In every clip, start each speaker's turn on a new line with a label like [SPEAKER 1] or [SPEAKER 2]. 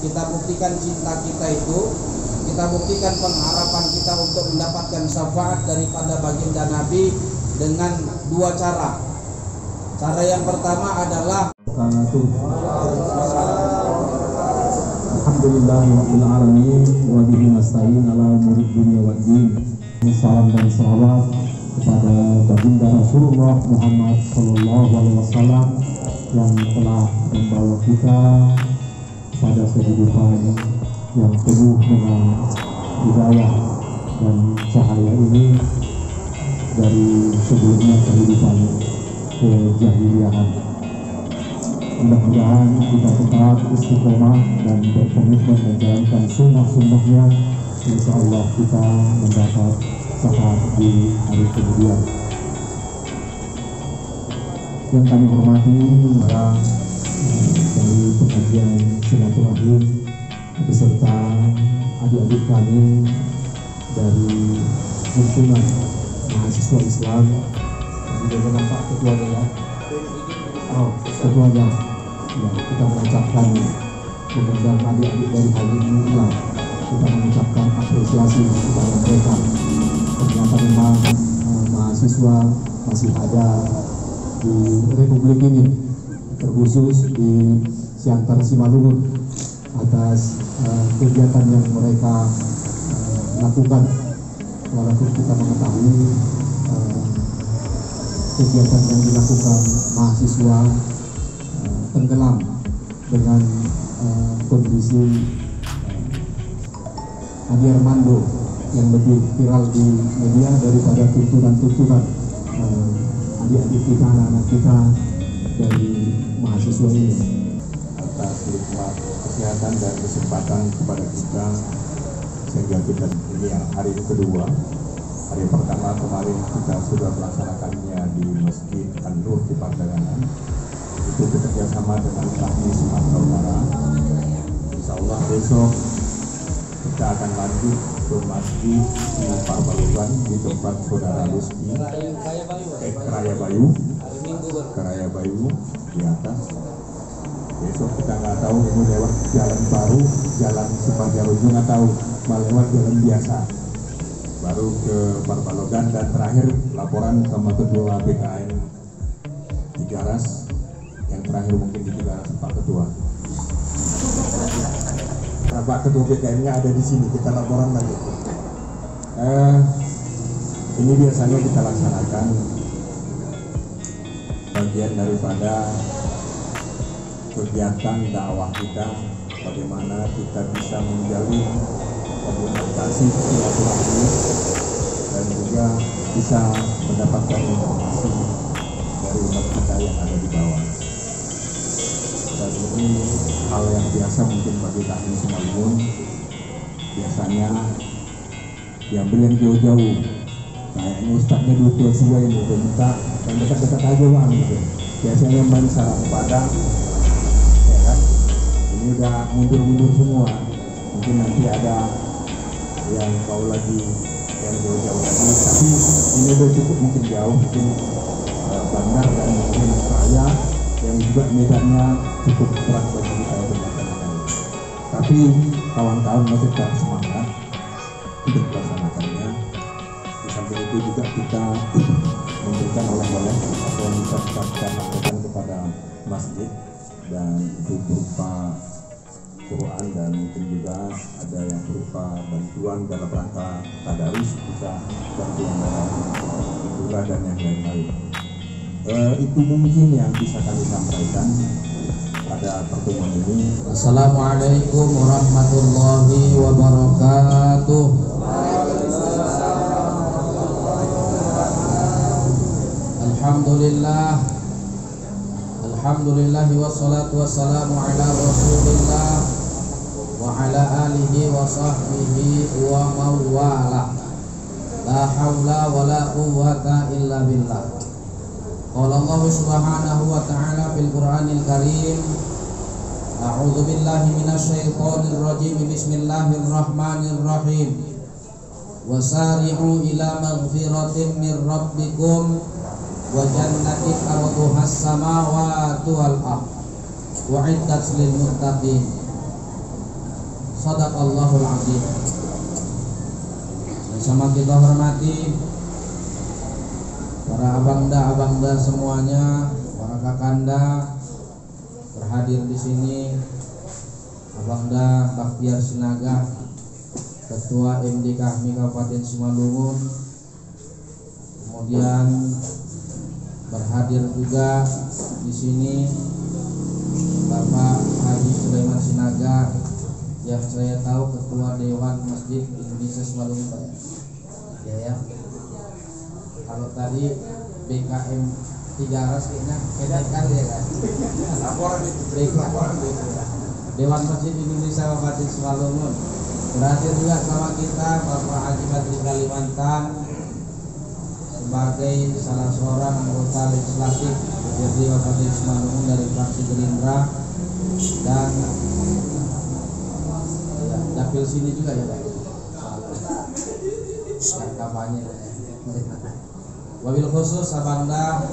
[SPEAKER 1] kita buktikan cinta kita itu, kita buktikan pengharapan kita untuk mendapatkan syafaat daripada baginda Nabi dengan dua cara. Cara yang pertama adalah
[SPEAKER 2] Alhamdulillahirabbil alamin wa bihi nasta'in ala umuri dunya waddin. Salam dan salawat kepada baginda Rasulullah Muhammad sallallahu alaihi wasallam yang telah membawa kita pada kehidupan yang penuh dengan hidayah dan cahaya ini dari sebelumnya kehidupan kejahiliahan. Mudah-mudahan kita tetap istiqomah dan berkomitmen menjalankan sunnah-sunnahnya. Insya Allah kita mendapat syafaat di hari kemudian. Yang kami hormati para dari pengajian silaturahim beserta adik-adik kami dari himpunan mahasiswa Islam. Juga nampak ketuanya ya. Oh, ketuanya. Ya, kita mengucapkan mengundang adik-adik dari Halim Islam. Kita mengucapkan apresiasi kepada mereka. Ternyata memang mahasiswa masih ada di Republik ini, terkhusus di Siantar Simalungun, atas kegiatan yang mereka lakukan. Walaupun kita mengetahui kegiatan yang dilakukan mahasiswa tenggelam dengan kondisi Adi Armando yang lebih viral di media daripada tuntunan-tuntunan adik-adik kita, anak-anak kita dari mahasiswa ini.
[SPEAKER 3] Atas nikmat kesehatan dan kesempatan kepada kita sehingga kita ini yang hari kedua. Hari pertama kemarin kita sudah melaksanakannya di Masjid An-Nur di Pandanganan. Itu bekerjasama dengan kami Sumatera Utara. Insya Allah besok kita akan lanjut ke masjid di Parbalukan di tempat saudara Luski Keraya Bayu di atas. Besok kita nggak tahu ini lewat jalan baru, jalan Supajaru juga nggak tahu, malah lewat jalan biasa. Baru ke Parbalukan dan terakhir laporan sama ketua BKN Tigaras, yang terakhir mungkin di Tigaras Pak Ketua. Pak Ketua BKN-nya ada di sini, kita laporan lagi. Ini biasanya kita laksanakan bagian daripada kegiatan dakwah kita, bagaimana kita bisa menjalin komunikasi silaturahmi dan juga bisa mendapatkan informasi dari umat kita yang ada di bawah. Dan ini hal yang biasa mungkin bagi kami Simalungun, biasanya diambil yang jauh-jauh. Kayaknya ustadznya dulu tua yang minta yang dekat-dekat aja bang gitu. Biasanya main sarang Padang, ya kan? Ini udah mundur-mundur semua. Mungkin nanti ada yang mau lagi yang jauh-jauh lagi, tapi ini udah cukup mungkin jauh, mungkin Bandar dan mungkin Raya yang juga medannya cukup berat bagi kita untuk melaksanakan. Tapi kawan-kawan masih tetap semangat untuk melaksanakannya. Di samping itu juga kita memberikan oleh-oleh atau bisa kita lakukan kepada masjid, dan itu berupa Quran dan mungkin juga ada yang berupa bantuan dalam rangka tadarus, bisa bantuan dalam hiburan dan yang lain-lain. Itu mungkin yang bisa kami sampaikan pada pertemuan ini.
[SPEAKER 1] Assalamualaikum warahmatullahi wabarakatuh. Alhamdulillah, alhamdulillahi wassalatu wassalamu ala rasulillah wa ala alihi wa sahbihi wa mawala. La hawla wa la quwwata illa billah. Qala Allah subhanahu wa ta'ala fil Qur'anil Karim, a'udzu billahi minasy syaithanir rajim, bismillahirrahmanirrahim. Wasari'u ila maghfiratin min rabbikum wa jannatin arduhas samawati wal ardh wa'iddat lil muttaqin. Shadaqallahul azim. Sama kita hormati para abangda semuanya, para kakanda berhadir di sini. Abangda Bakhtiar Sinaga, Ketua MD Kahmi Kabupaten Simalungun. Kemudian berhadir juga di sini Bapak Haji Sulaiman Sinaga, yang saya tahu Ketua Dewan Masjid Indonesia Simalungun, Pak. Ya. Kalau tadi BKM 300 kayaknya beda kali ya kan. Laporan itu Dewan Masjid Indonesia Kabupaten Simalungun. Berhadir juga sama kita Bapak Haji Badri Kalimantan sebagai salah seorang anggota legislatif DPRD Kabupaten Simalungun dari fraksi Gerindra, dan ya, dapil sini juga ya Pak. Kampanye. Wabil khusus Abangda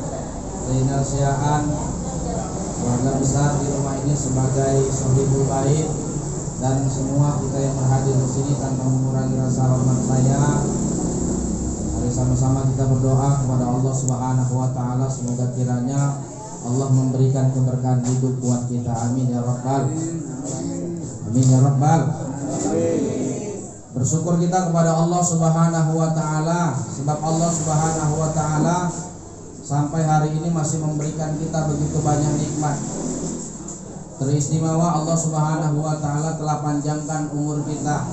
[SPEAKER 1] Zainal Siaan, keluarga besar di rumah ini sebagai sohibul bait, dan semua kita yang berhadir di sini tanpa mengurangi rasa hormat saya. Mari sama-sama kita berdoa kepada Allah Subhanahu wa taala, semoga kiranya Allah memberikan keberkahan hidup buat kita. Amin ya rabbal. Amin ya rabbal. Bersyukur kita kepada Allah Subhanahu wa taala, sebab Allah Subhanahu wa taala sampai hari ini masih memberikan kita begitu banyak nikmat. Teristimewa Allah Subhanahu wa taala telah panjangkan umur kita.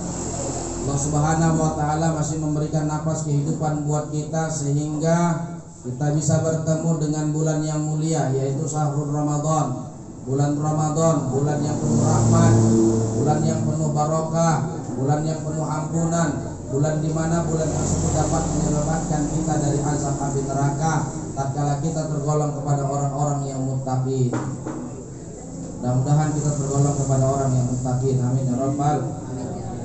[SPEAKER 1] Allah Subhanahu wa taala masih memberikan napas kehidupan buat kita sehingga kita bisa bertemu dengan bulan yang mulia, yaitu Syahrul Ramadan. Bulan Ramadan, bulan yang penuh rahmat, bulan yang penuh barokah, bulan yang penuh ampunan, bulan di mana bulan tersebut dapat menyelamatkan kita dari azab api neraka tatkala kita tergolong kepada orang-orang yang muttaqin. Mudah-mudahan kita tergolong kepada orang yang muttaqin. Amin ya rabbal.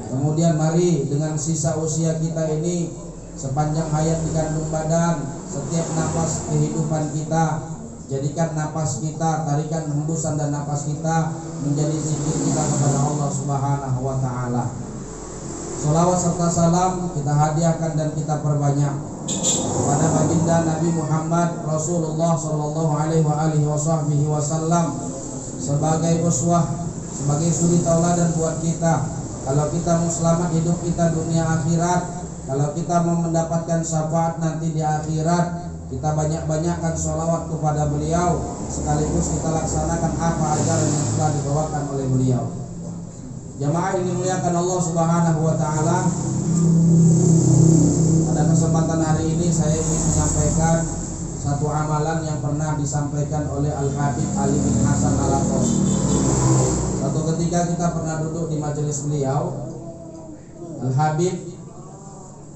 [SPEAKER 1] Kemudian mari dengan sisa usia kita ini, sepanjang hayat di kandung badan, setiap napas kehidupan kita, jadikan napas kita, tarikan hembusan dan napas kita menjadi zikir kita kepada Allah Subhanahu wa taala. Sholawat serta salam kita hadiahkan dan kita perbanyak kepada baginda Nabi Muhammad Rasulullah sallallahu alaihi wasallam sebagai uswah, sebagai suri tauladan buat kita. Kalau kita mau selamat hidup kita dunia akhirat, kalau kita mau mendapatkan syafaat nanti di akhirat, kita banyak-banyakkan sholawat kepada beliau, sekaligus kita laksanakan apa ajaran yang telah dibawakan oleh beliau. Jamaah ini muliakan Allah Subhanahu wa taala. Pada kesempatan hari ini saya ingin menyampaikan satu amalan yang pernah disampaikan oleh Al-Habib Ali bin Hasan Al-Atos. Satu ketika kita pernah duduk di majelis beliau, Al-Habib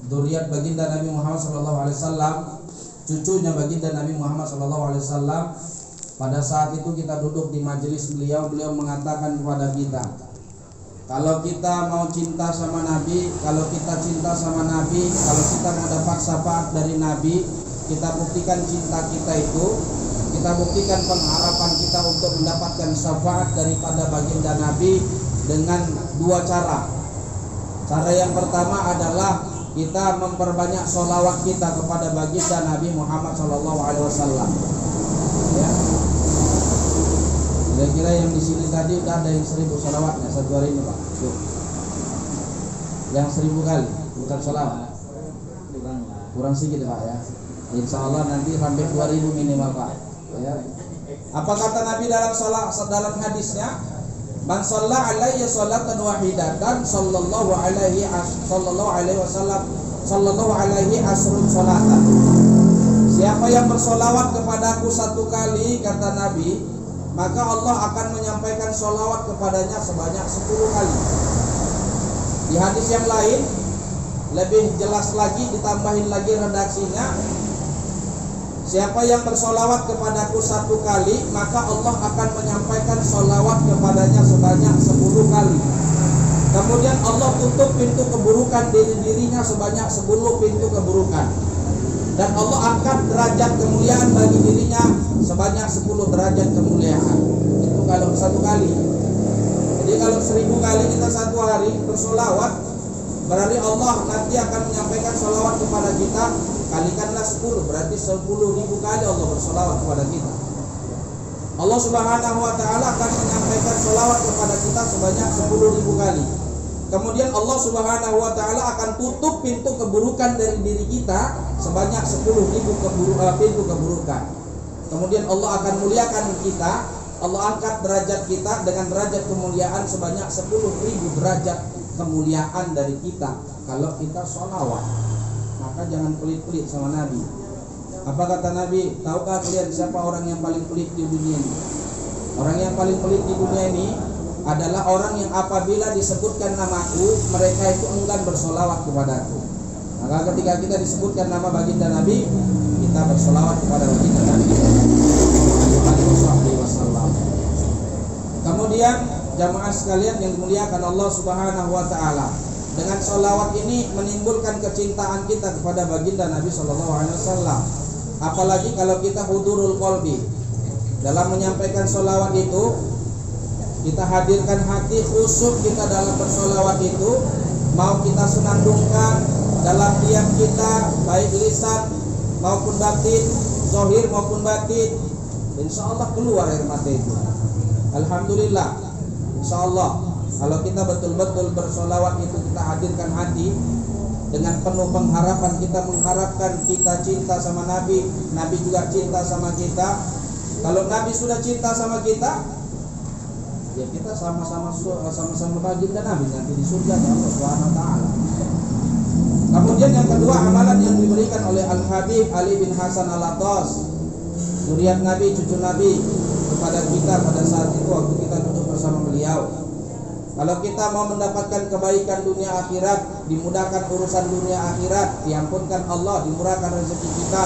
[SPEAKER 1] dzurriyyat baginda Nabi Muhammad SAW, cucunya baginda Nabi Muhammad SAW. Pada saat itu kita duduk di majelis beliau, beliau mengatakan kepada kita, kalau kita mau cinta sama Nabi, kalau kita cinta sama Nabi, kalau kita mau dapat syafaat dari Nabi, kita buktikan cinta kita itu, kita buktikan pengharapan kita untuk mendapatkan syafaat daripada baginda Nabi dengan dua cara. Cara yang pertama adalah kita memperbanyak sholawat kita kepada baginda Nabi Muhammad SAW. Ya. Kira-kira yang di sini tadi udah ada yang 1000 sholawatnya satu hari ini Pak. Tuh. Yang 1000 kali, bukan sholawat. Kurang sedikit Pak ya. Insya Allah nanti sampai 2000 minimal Pak. Ya. Apa kata Nabi dalam hadisnya? Man shalla alayya sholatan wahidatan sallallahu alaihi asrun sholatan. Siapa yang bersolawat kepadaku satu kali, kata Nabi, maka Allah akan menyampaikan sholawat kepadanya sebanyak 10 kali. Di hadis yang lain lebih jelas lagi, ditambahin lagi redaksinya, siapa yang bersolawat kepadaku satu kali, maka Allah akan menyampaikan sholawat kepadanya sebanyak 10 kali. Kemudian Allah tutup pintu keburukan dirinya sebanyak 10 pintu keburukan. Dan Allah angkat derajat kemuliaan bagi dirinya sebanyak 10 derajat kemuliaan. Itu kalau satu kali. Jadi kalau 1000 kali kita pada satu hari bersolawat, berarti Allah nanti akan menyampaikan solawat kepada kita. Kalikanlah 10, berarti 10.000 kali Allah bersolawat kepada kita. Allah Subhanahu wa ta'ala akan menyampaikan solawat kepada kita sebanyak 10.000 kali. Kemudian Allah Subhanahu wa ta'ala akan tutup pintu keburukan dari diri kita sebanyak 10.000 pintu keburukan. Kemudian Allah akan muliakan kita, Allah angkat derajat kita dengan derajat kemuliaan sebanyak 10.000 derajat kemuliaan dari kita kalau kita sholawat. Maka jangan pelit-pelit sama Nabi. Apa kata Nabi? Tahukah kalian siapa orang yang paling pelit di dunia ini? Orang yang paling pelit di dunia ini adalah orang yang apabila disebutkan namaku, mereka itu enggan bersolawat kepadaku. Maka ketika kita disebutkan nama baginda Nabi, kita bersolawat kepada baginda Nabi SAW. Kemudian jamaah sekalian yang dimuliakan Allah Subhanahu wa ta'ala, dengan solawat ini menimbulkan kecintaan kita kepada baginda Nabi SAW. Apalagi kalau kita hudurul qalbi, dalam menyampaikan solawat itu kita hadirkan hati khusyuk kita dalam bersolawat itu. Mau kita senandungkan dalam diam kita, baik lisan maupun batin, zahir maupun batin, insya Allah keluar air mata itu. Alhamdulillah, insya Allah kalau kita betul-betul bersolawat itu, kita hadirkan hati dengan penuh pengharapan, kita mengharapkan kita cinta sama Nabi, Nabi juga cinta sama kita. Kalau Nabi sudah cinta sama kita, ya kita sama-sama baginda Nabi nanti di surga Allah Subhanahu wa ta'ala. Kemudian yang kedua, amalan yang diberikan oleh Al-Habib Ali bin Hasan Al-Attas, zuriat Nabi, cucu Nabi, kepada kita pada saat itu waktu kita duduk bersama beliau. Kalau kita mau mendapatkan kebaikan dunia akhirat, dimudahkan urusan dunia akhirat, diampunkan Allah, dimurahkan rezeki kita,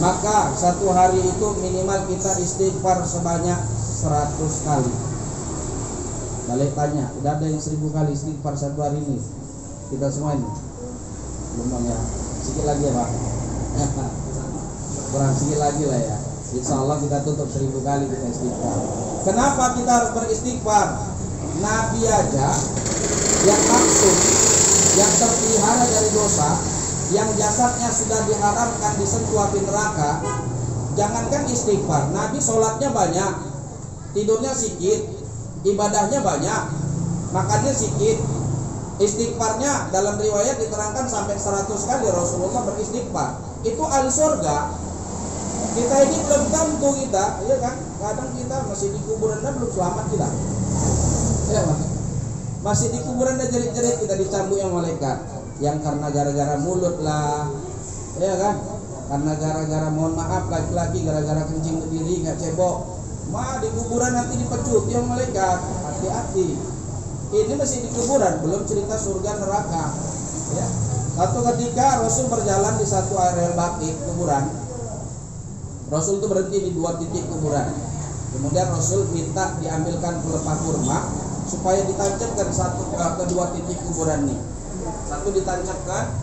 [SPEAKER 1] maka satu hari itu minimal kita istighfar sebanyak 100 kali. Balik tanya, udah ada yang 1000 kali istighfar satu hari ini? Kita semua ini? Belum ya? Sikit lagi ya Pak? Kurang sikit lagi lah ya. Insya Allah kita tutup 1000 kali kita istighfar. Kenapa kita harus beristighfar? Nabi aja yang maksum, yang terpelihara dari dosa, yang jasadnya sudah diharamkan disentuh api neraka, jangankan istighfar, Nabi sholatnya banyak, tidurnya sedikit, ibadahnya banyak, makannya sedikit, istighfarnya dalam riwayat diterangkan sampai 100 kali Rasulullah beristighfar. Itu ahli surga. Kita ini belum tentu kita, ya kan? Kadang kita masih di kuburan dan belum selamat kita. Ya, masih di kuburan dan jerit-jerit kita dicambuk yang malaikat. Yang karena gara-gara mulut lah, ya kan? Karena gara-gara, mohon maaf, laki-laki gara-gara kencing berdiri nggak cebok, di kuburan nanti dipecut yang malaikat. Hati-hati. Ini masih di kuburan, belum cerita surga neraka. Ya. Satu ketika Rasul berjalan di satu area baki kuburan. Rasul itu berhenti di 2 titik kuburan. Kemudian Rasul minta diambilkan pelepah kurma supaya ditancapkan ke 2 titik kuburan ini. Satu ditancapkan.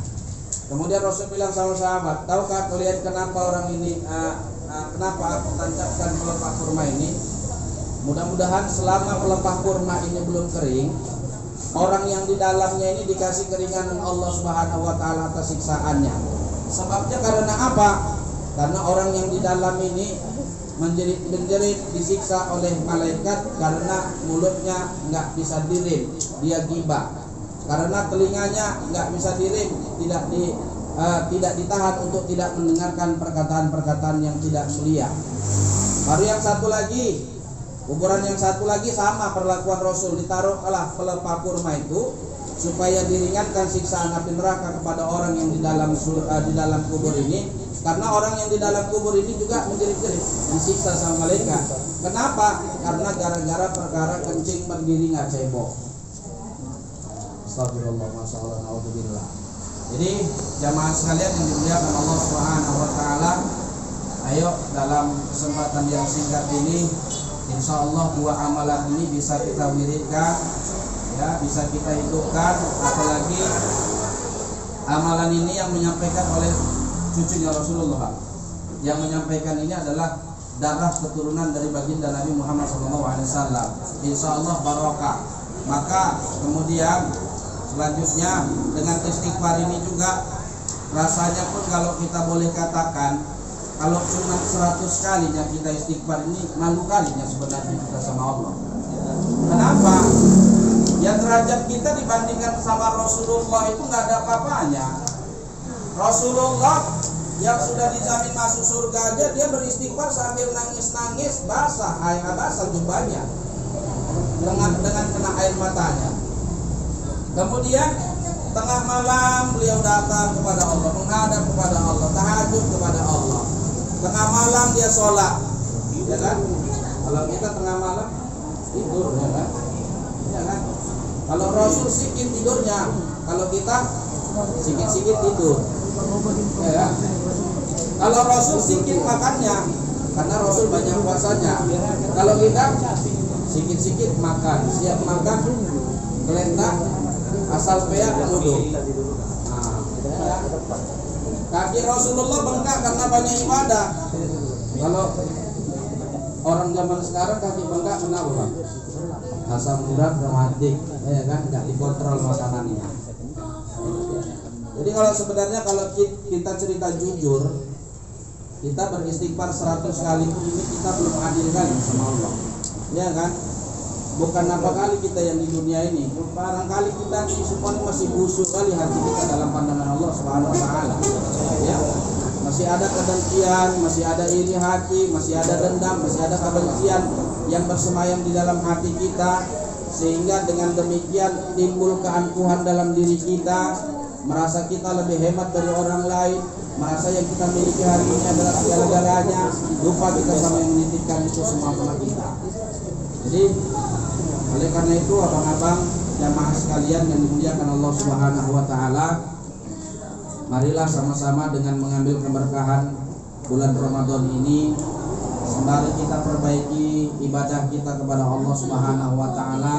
[SPEAKER 1] Kemudian Rasul bilang sama sahabat, tahukah kalian kenapa orang ini kenapa aku tancapkan pelepah kurma ini? Mudah-mudahan selama pelepah kurma ini belum kering, orang yang di dalamnya ini dikasih keringanan Allah Subhanahu wa ta'ala atas siksaannya. Sebabnya karena apa? Karena orang yang di dalam ini menjerit disiksa oleh malaikat karena mulutnya nggak bisa direm, dia ghibah. Karena telinganya nggak bisa direm, tidak ditahan untuk tidak mendengarkan perkataan-perkataan yang tidak mulia. Baru yang satu lagi, kuburan yang satu lagi sama perlakuan Rasul, ditaruhlah pelepah kurma itu supaya diringankan siksaan api neraka kepada orang yang di dalam kubur ini. Karena orang yang di dalam kubur ini juga menjerit-jerit disiksa sama malaikat. Kenapa? Karena gara-gara perkara kencing berdiri nggak cebok. Astagfirullah, masyaallah, naudzubillah. Jadi jamaah sekalian yang dimuliakan Allah Subhanahu wa ta'ala, ayo dalam kesempatan yang singkat ini, insya Allah 2 amalan ini bisa kita wiridkan, ya, bisa kita hidupkan. Apalagi amalan ini yang menyampaikan oleh cucunya Rasulullah. Yang menyampaikan ini adalah darah keturunan dari baginda Nabi Muhammad SAW. Insya Allah barokah. Maka kemudian selanjutnya dengan istighfar ini juga rasanya pun kalau kita boleh katakan, kalau cuma 100 kalinya kita istighfar ini, malu kalinya sebenarnya kita sama Allah. Kenapa? Ya derajat kita dibandingkan sama Rasulullah itu nggak ada apa-apanya. Rasulullah yang sudah dijamin masuk surga aja dia beristighfar sambil nangis-nangis, basah jubahnya dengan kena air matanya. Kemudian tengah malam beliau datang kepada Allah, menghadap kepada Allah, tahajud kepada Allah. Tengah malam dia sholat, ya kan? Kalau kita tengah malam tidur, ya kan? Ya kan? Kalau Rasul sikit tidurnya, kalau kita sikit-sikit tidur, ya kan? Kalau Rasul sikit makannya, karena Rasul banyak puasanya. Kalau kita sikit-sikit makan, siap makan, geletak, asal peak wudhu. Nah, kaki Rasulullah bengkak karena banyak ibadah. Kalau orang zaman sekarang kaki bengkak kenapa? Asam urat rematik, ya kan? Nggak dikontrol makanannya. Jadi kalau sebenarnya kalau kita cerita jujur, kita beristighfar 100 kali pun ini kita belum adil kali sama Allah, ya kan? Bukan apa kali kita yang di dunia ini, barangkali kita ini semua masih busuk kali hati kita dalam pandangan Allah Subhanahu Wa Taala. Ya, masih ada kedengkian, masih ada iri hati, masih ada dendam, masih ada kebencian yang bersemayam di dalam hati kita, sehingga dengan demikian timbul keangkuhan dalam diri kita, merasa kita lebih hebat dari orang lain, merasa yang kita miliki hari ini adalah segala-galanya, lupa kita sama yang menitipkan itu semua kepada kita. Jadi oleh karena itu abang-abang jamaah sekalian yang dimuliakan Allah Subhanahu Wa Taala, marilah sama-sama dengan mengambil keberkahan bulan Ramadan ini, sembari kita perbaiki ibadah kita kepada Allah Subhanahu Wa Taala,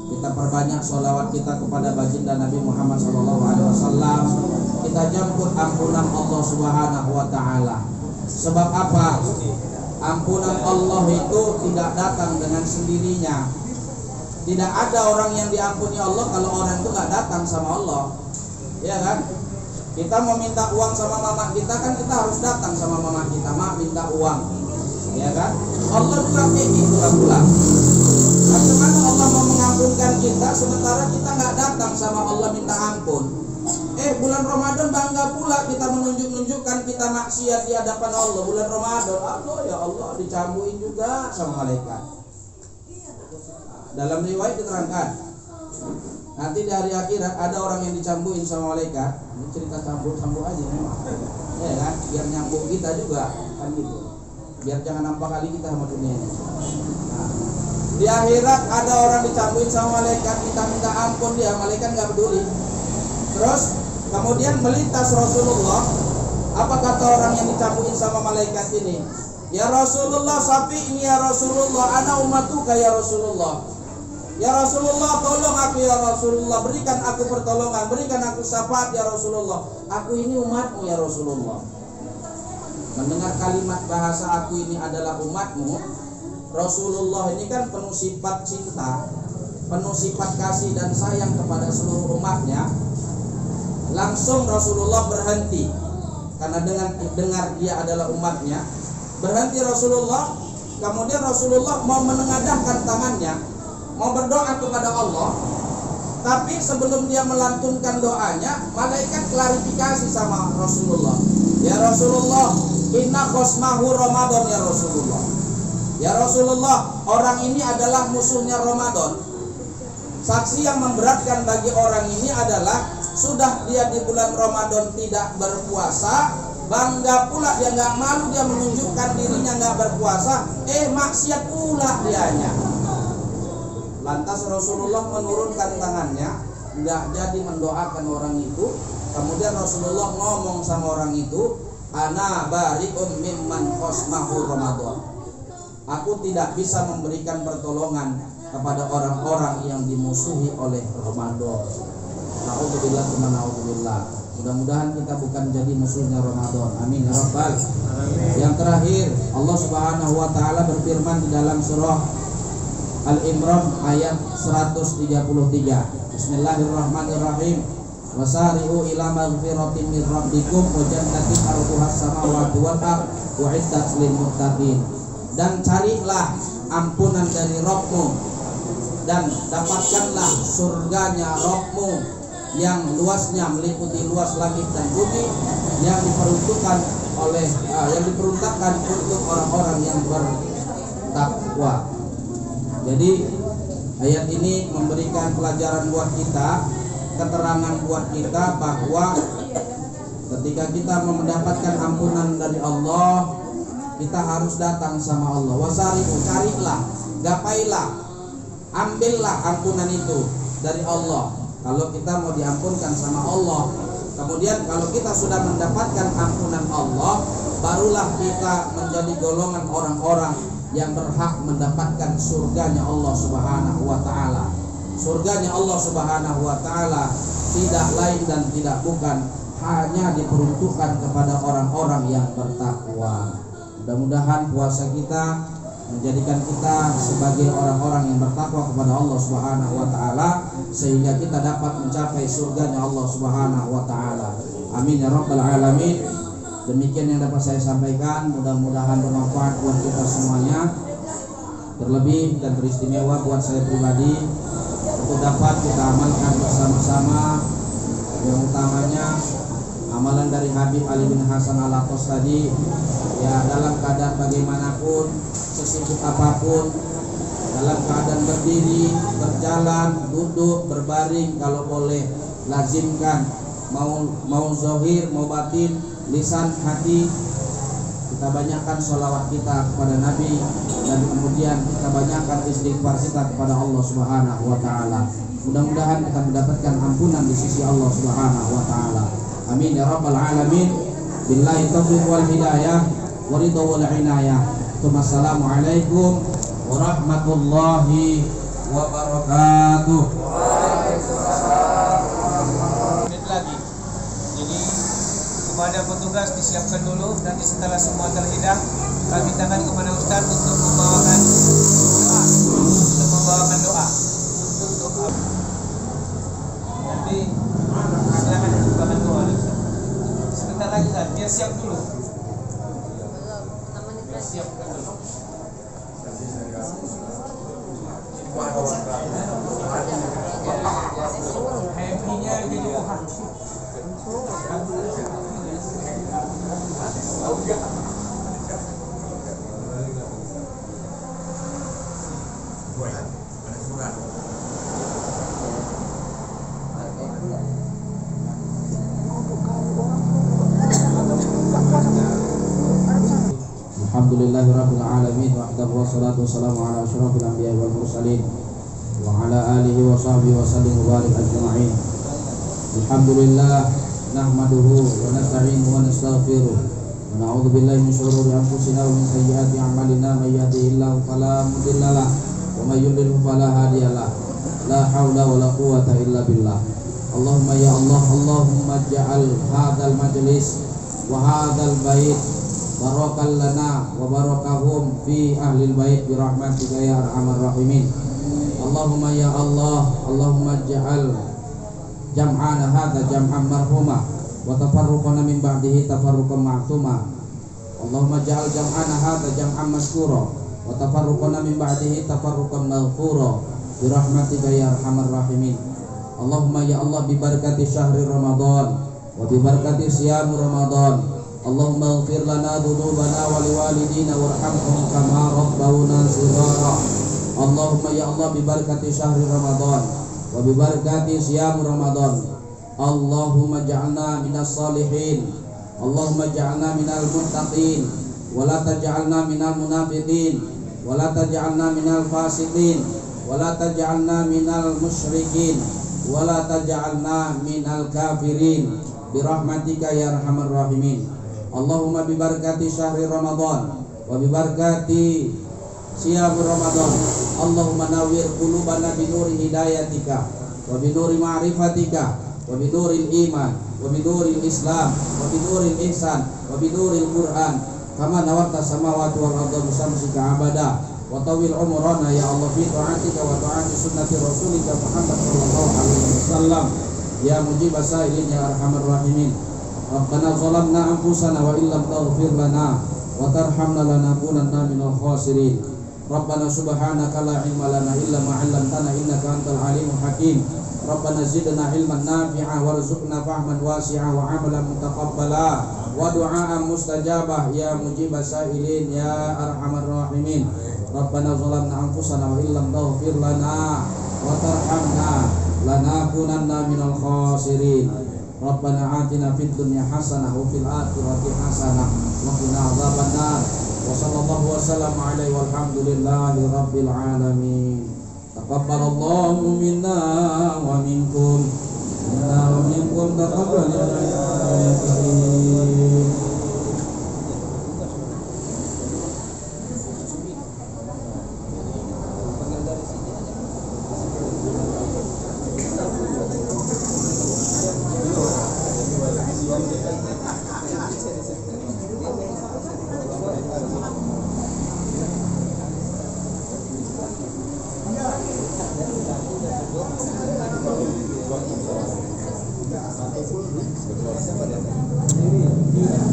[SPEAKER 1] kita perbanyak sholawat kita kepada baginda Nabi Muhammad SAW, kita jemput ampunan Allah Subhanahu Wa Taala. Sebab apa? Ampunan Allah itu tidak datang dengan sendirinya. Tidak ada orang yang diampuni Allah kalau orang itu nggak datang sama Allah, ya kan? Kita mau minta uang sama mama kita kan kita harus datang sama mama kita, mak minta uang, ya kan? Allah juga kayak gitu pula. Bagaimana Allah mau mengampunkan kita sementara kita nggak datang sama Allah minta ampun? Bulan Ramadan bangga pula kita menunjukkan kita maksiat di hadapan Allah. Bulan Ramadan, Allah ya Allah dicambuin juga sama malaikat. Dalam riwayat diterangkan, nanti di hari akhirat ada orang yang dicambuin sama malaikat. Ini cerita cambuk aja memang, ya kan? Biar nyambung kita juga, kan gitu. Biar jangan nampak kali kita sama dunia ini. Nah, di akhirat ada orang dicambuin sama malaikat, kita minta ampun dia, malaikat nggak peduli. Terus kemudian melintas Rasulullah, apa kata orang yang dicambuin sama malaikat ini? Ya Rasulullah, safi'ni ya Rasulullah, ana ummatuka ya Rasulullah. Ya Rasulullah, tolong aku ya Rasulullah, berikan aku pertolongan, berikan aku syafaat ya Rasulullah. Aku ini umatmu ya Rasulullah. Mendengar kalimat bahasa aku ini adalah umatmu, Rasulullah ini kan penuh sifat cinta, penuh sifat kasih dan sayang kepada seluruh umatnya. Langsung Rasulullah berhenti, karena dengan dengar dia adalah umatnya, berhenti Rasulullah. Kemudian Rasulullah mau menengadahkan tangannya, mau berdoa kepada Allah. Tapi sebelum dia melantunkan doanya, malaikat klarifikasi sama Rasulullah. Ya Rasulullah, inna khosmahu Ramadan ya Rasulullah. Ya Rasulullah, orang ini adalah musuhnya Ramadan. Saksi yang memberatkan bagi orang ini adalah sudah dia di bulan Ramadan tidak berpuasa, bangga pula dia nggak malu, dia menunjukkan dirinya nggak berpuasa, maksiat pula dianya. Lantas Rasulullah menurunkan tangannya, nggak jadi mendoakan orang itu. Kemudian Rasulullah ngomong sama orang itu, ana bari'um mimman khosmahu Ramadan. Aku tidak bisa memberikan pertolongan kepada orang-orang yang dimusuhi oleh Ramadan. Na'udzubillah wa na'udzubillah. Mudah-mudahan kita bukan jadi musuhnya Ramadan. Amin ya rabbal. Yang terakhir, Allah Subhanahu wa taala berfirman di dalam surah Al-Imran ayat 133. Bismillahirrahmanirrahim. Wasari'u ila maghfiratin min rabbikum wa jannatin arduhas samawati wal ardh u'iddat lil muttaqin. Dan carilah ampunan dari Rabbmu dan dapatkanlah surganya Rabbmu yang luasnya meliputi luas langit dan bumi, yang diperuntukkan untuk orang-orang yang bertakwa. Jadi ayat ini memberikan pelajaran buat kita, keterangan buat kita bahwa ketika kita mendapatkan ampunan dari Allah, kita harus datang sama Allah. Wasari'u, carilah, gapailah, ambillah ampunan itu dari Allah. Kalau kita mau diampunkan sama Allah, kemudian kalau kita sudah mendapatkan ampunan Allah, barulah kita menjadi golongan orang-orang yang berhak mendapatkan surganya Allah Subhanahu wa ta'ala. Surganya Allah Subhanahu wa ta'ala tidak lain dan tidak bukan hanya diperuntukkan kepada orang-orang yang bertakwa. Mudah-mudahan puasa kita menjadikan kita sebagai orang-orang yang bertakwa kepada Allah Subhanahu wa ta'ala, sehingga kita dapat mencapai surganya Allah Subhanahu wa ta'ala. Amin ya rabbal alamin. Demikian yang dapat saya sampaikan, mudah-mudahan bermanfaat buat kita semuanya. Terlebih dan teristimewa buat saya pribadi untuk dapat kita amalkan bersama-sama. Yang utamanya amalan dari Habib Ali bin Hasan Al-Atos tadi, ya, dalam keadaan bagaimanapun, sesibuk apapun, dalam keadaan berdiri, berjalan, duduk, berbaring, kalau boleh lazimkan, mau zahir, mau batin, lisan, hati, kita banyakkan sholawat kita kepada Nabi, dan kemudian kita banyakkan istighfar kita kepada Allah Subhanahu wa ta'ala. Mudah-mudahan kita mendapatkan ampunan di sisi Allah Subhanahu wa ta'ala. Amin ya rabbal alamin. Billahi taufiq wal hidayah wa ridha wal inayah. Assalamualaikum warahmatullahi wabarakatuh.
[SPEAKER 4] Lagi. Jadi kepada petugas disiapkan dulu, nanti setelah semua terhidang kami tangan kepada Ustaz untuk membawakan doa. Nanti silakan membawakan doa. Sebentar lagi kan, biar siap dulu. Siapkan dulu. Happy-nya jadi Tuhan.
[SPEAKER 1] Alhamdulillahirabbil alamin wahdahu wassalatu wassalamu ala asyrafil anbiya'i wal mursalin wa ala alihi wa sahbihi wa sallim wa barik ajma'in. Alhamdulillah nahmaduhu wa nasta'inuhu wa nastaghfiruh wa na'udzu billahi min shururi anfusina wa min sayyiati a'malina, may yahdihillahu fala mudilla lahu wa may yudlil fala hadiya lahu. La haula wa la quwwata illa billah. Allahumma ya Allah, Allahumma ja'al hadzal majlis wa hadzal bait barakal lana wa barakahum fi ahlil bait bi rahmatika ya arhamar rahimin. Allahumma ya Allah, Allahumma ja'al jam'ana hadza jam'an marhuma wa tafarruqana min ba'dihi tafarruqan ma'tuma. Allahumma ja'al jam'ana hadza jam'an mashkura wa tafarruqana min ba'dihi tafarruqan maghfura bi rahmatika ya arhamar rahimin. Allahumma ya Allah, bi barakati syahri Ramadan wa bi barakati siyam Ramadan, Allahumma ighfir lana dhunubana wa liwalidina warhamhum kama rabbawna shighara. Allahumma ya Allah, bi barakati syahri Ramadan wa bi barakati siyam Ramadan, Allahumma ja'alna minas salihin, Allahumma ja'alna minal muttaqin wa la taj'alna minal munafiqin wa la taj'alna minal fasiqin wa la taj'alna minal musyrikin wa la taj'alna minal kafirin bi rahmatika ya arhamar rahimin. Allahumma bi barakati syahri Ramadan wa bi barakati siyam Ramadan, Allahumma nawwir qulubana bi nuri hidayatika wa bi nuri ma'rifatika wa bi nuril iman wa bi nuril islam wa bi nuril ihsan wa bi nuril Qur'an kama nawarta samawati wal arda bi syamsika abada wa tawil umrana ya Allah fi ta'atika wa ta'ati sunnati rasulika Muhammad sallallahu alaihi wasallam ya mujib sailin ya arhamar rahimin. Rabbana zalamna anfusana wa illam taghfir lana wa tarhamna lanakunanna minal khasirin. Rabbana subhanaka la ilma lana illa ma 'allamtana innaka antal alimul hakim. Rabbana zidna ilman nafi'a warzuqna fahman wasi'a wa 'amalan mutaqabbala wa du'aan mustajabah ya mujibas sailin ya arhamar rahimin. Rabbana zalamna anfusana wa illam taghfir lana wa tarhamna lanakunanna minal khasirin. Rabbana atina fid dunya hasanah wa fil akhirati hasanah wa qina adzabannar. Wa sallallahu wa sallam alaihi walhamdulillahi rabbil alamin. Taqabbalallahu minna wa minkum. Minna wa minkum taqabbal ya karim. Ini